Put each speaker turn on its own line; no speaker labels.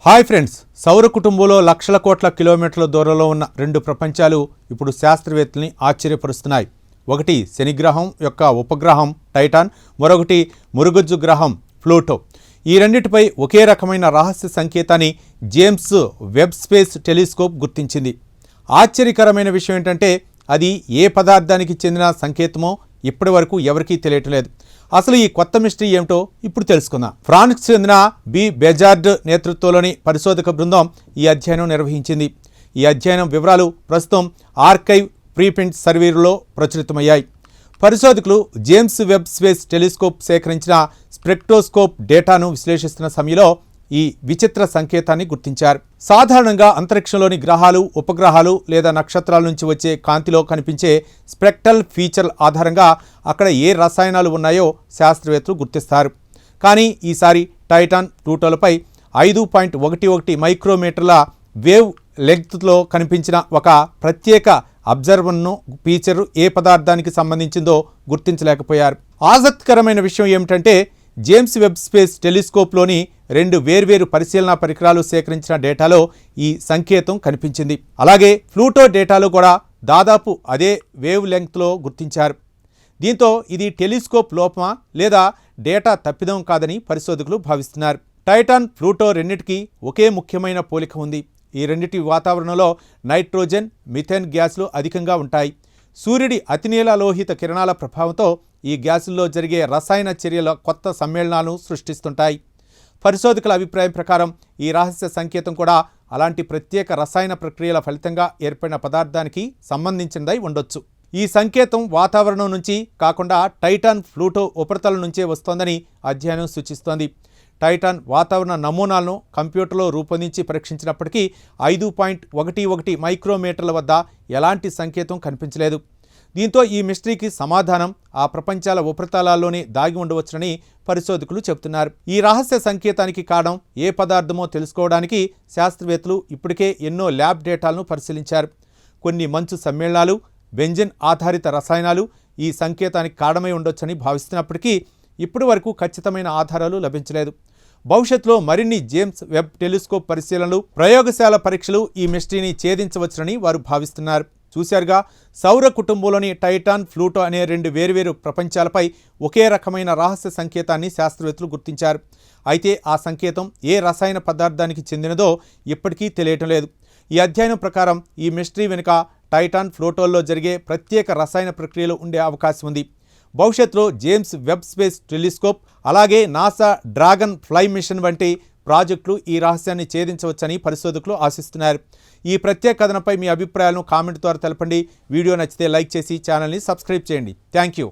Hi friends, సౌర కుటుంబంలో లక్షల కోట్ల కిలోమీటర్ల దూరంలో ఉన్న రెండు ప్రపంచాలు ఇప్పుడు శాస్త్రవేత్తల్ని ఆశ్చర్యపరుస్తున్నాయి. ఒకటి శనిగ్రహం యొక్క ఉపగ్రహం టైటాన్, మరొకటి మురుగుజ్జు గ్రహం ప్లూటో. ఈ రెండింటిపై ఒకే రకమైన రహస్య సంకేతాన్ని జేమ్స్ వెబ్ స్పేస్ టెలిస్కోప్ గుర్తించింది. ఆశ్చర్యకరమైన విషయం ఏంటంటే అది ఏ పదార్థానికి చెందిన సంకేతమో ఇప్పటి వరకు ఎవరికీ తెలియట్లేదు. అసలు ఈ కొత్త మిస్టరీ ఏమిటో ఇప్పుడు తెలుసుకుందాం. ఫ్రాన్స్కి చెందిన బి బెజార్డ్ నేతృత్వంలోని పరిశోధక బృందం ఈ అధ్యయనం నిర్వహించింది. ఈ అధ్యయనం వివరాలు ప్రస్తుతం ఆర్కైవ్ ప్రీప్రింట్ సర్వేలో ప్రచురితమయ్యాయి. పరిశోధకులు జేమ్స్ వెబ్ స్పేస్ టెలిస్కోప్ సేకరించిన స్పెక్ట్రోస్కోప్ డేటాను విశ్లేషిస్తున్న సమయంలో ఈ విచిత్ర సంకేతాన్ని గుర్తించారు. సాధారణంగా అంతరిక్షంలోని గ్రహాలు, ఉపగ్రహాలు లేదా నక్షత్రాల నుంచి వచ్చే కాంతిలో కనిపించే స్పెక్ట్రల్ ఫీచర్ ఆధారంగా అక్కడ ఏ రసాయనాలు ఉన్నాయో శాస్త్రవేత్తలు గుర్తిస్తారు. కానీ ఈసారి టైటాన్, ప్లూటోలపై 5.11 మైక్రోమీటర్ల వేవ్ లెంగ్త్లో కనిపించిన ఒక ప్రత్యేక అబ్జర్వర్ను ఫీచర్ ఏ పదార్థానికి సంబంధించిందో గుర్తించలేకపోయారు. ఆసక్తికరమైన విషయం ఏమిటంటే జేమ్స్ వెబ్ స్పేస్ టెలిస్కోప్లోని రెండు వేర్వేరు పరిశీలనా పరికరాలు సేకరించిన డేటాలో ఈ సంకేతం కనిపించింది. అలాగే ప్లూటో డేటాలో కూడా దాదాపు అదే వేవ్ లెంగ్త్లో గుర్తించారు. దీంతో ఇది టెలిస్కోప్ లోపమా లేదా డేటా తప్పిదం కాదని పరిశోధకులు భావిస్తున్నారు. టైటాన్, ప్లూటో రెండింటికి ఒకే ముఖ్యమైన పోలిక ఉంది. ఈ రెండింటి వాతావరణంలో నైట్రోజన్, మిథేన్ గ్యాస్లు అధికంగా ఉంటాయి. సూర్యుడి అతినీల లోహిత కిరణాల ప్రభావంతో ఈ గ్యాసుల్లో జరిగే రసాయన చర్యల కొత్త సమ్మేళనాలను సృష్టిస్తుంటాయి. పరిశోధకుల అభిప్రాయం ప్రకారం ఈ రహస్య సంకేతం కూడా అలాంటి ప్రత్యేక రసాయన ప్రక్రియల ఫలితంగా ఏర్పడిన పదార్థానికి సంబంధించినదై ఉండొచ్చు. ఈ సంకేతం వాతావరణం నుంచి కాకుండా టైటాన్, ప్లూటో ఉపరితలం నుంచే వస్తోందని అధ్యయనం సూచిస్తోంది. టైటాన్ వాతావరణ నమూనాలను కంప్యూటర్లో రూపొందించి పరీక్షించినప్పటికీ 5.11 మైక్రోమీటర్ల వద్ద ఎలాంటి సంకేతం కనిపించలేదు. దీంతో ఈ మిస్టరీకి సమాధానం ఆ ప్రపంచాల ఉపరితలాల్లోనే దాగి ఉండవచ్చునని పరిశోధకులు చెబుతున్నారు. ఈ రహస్య సంకేతానికి కారణం ఏ పదార్థమో తెలుసుకోవడానికి శాస్త్రవేత్తలు ఇప్పటికే ఎన్నో ల్యాబ్ డేటాలను పరిశీలించారు. కొన్ని మంచు సమ్మేళనాలు, బెంజిన్ ఆధారిత రసాయనాలు ఈ సంకేతానికి కారణమై ఉండొచ్చని భావిస్తున్నప్పటికీ ఇప్పటి వరకు ఖచ్చితమైన ఆధారాలు లభించలేదు. భవిష్యత్తులో మరిన్ని జేమ్స్ వెబ్ టెలిస్కోప్ పరిశీలనలు, ప్రయోగశాల పరీక్షలు ఈ మిస్టరీని ఛేదించవచ్చునని వారు భావిస్తున్నారు. చూశారుగా, సౌర కుటుంబంలోని టైటాన్, ప్లూటో అనే రెండు వేర్వేరు ప్రపంచాలపై ఒకే రకమైన రహస్య సంకేతాన్ని శాస్త్రవేత్తలు గుర్తించారు. అయితే ఆ సంకేతం ఏ రసాయన పదార్థానికి చెందినదో ఇప్పటికీ తెలియటం లేదు. ఈ అధ్యయనం ప్రకారం ఈ మిస్టరీ వెనుక టైటాన్, ప్లూటోల్లో జరిగే ప్రత్యేక రసాయన ప్రక్రియలు ఉండే అవకాశం ఉంది. భవిష్యత్తులో జేమ్స్ వెబ్ స్పేస్ టెలిస్కోప్, అలాగే నాసా డ్రాగన్ ఫ్లై మిషన్ వంటి ప్రాజెక్టులు ఈ రహస్యాన్ని ఛేదించవచ్చని పరిశోధకులు ఆశిస్తున్నారు. ఈ ప్రత్యేక కథనంపై మీ అభిప్రాయాలను కామెంట్ ద్వారా తెలపండి. వీడియో నచ్చితే లైక్ చేసి ఛానల్ని సబ్స్క్రైబ్ చేయండి. Thank you.